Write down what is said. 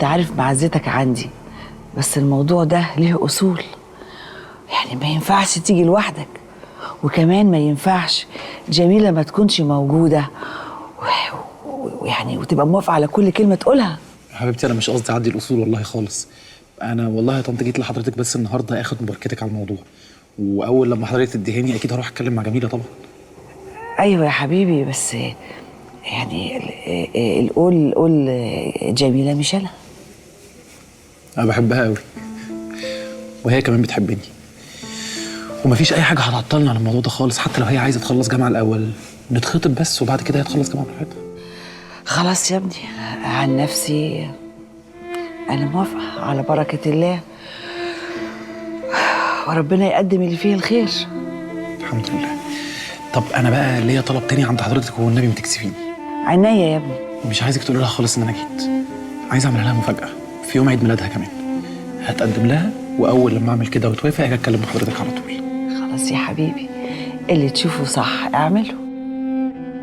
وانت عارف معزتك عندي، بس الموضوع ده ليه اصول. يعني ما ينفعش تيجي لوحدك، وكمان ما ينفعش جميلة ما تكونش موجودة ويعني وتبقى موافقة على كل كلمة تقولها. يا حبيبتي انا مش قصدي اعدي الاصول والله خالص. انا والله يا طنط جيت لحضرتك بس النهارده اخد مباركتك على الموضوع، واول لما حضرتك تديهاني اكيد هروح اتكلم مع جميله طبعا. ايوه يا حبيبي، بس يعني القول جميلة مش انا. انا بحبها قوي وهي كمان بتحبني، ومفيش اي حاجه هتعطلنا عن الموضوع ده خالص. حتى لو هي عايزه تخلص جامعه الاول نتخطب بس، وبعد كده هي تخلص جامعه براحتها. خلاص يا ابني، عن نفسي انا موافقة على بركة الله، وربنا يقدم اللي فيه الخير. الحمد لله. طب انا بقى ليا طلب تاني عند حضرتك والنبي ما تكسفيني. عينيا يا ابني. مش عايزك تقولي لها خالص ان انا جيت. عايز اعمل لها مفاجاه في يوم عيد ميلادها كمان. هتقدم لها، واول لما اعمل كده وتوافق هاجي اتكلم مع حضرتك على طول. خلاص يا حبيبي، اللي تشوفه صح اعمله.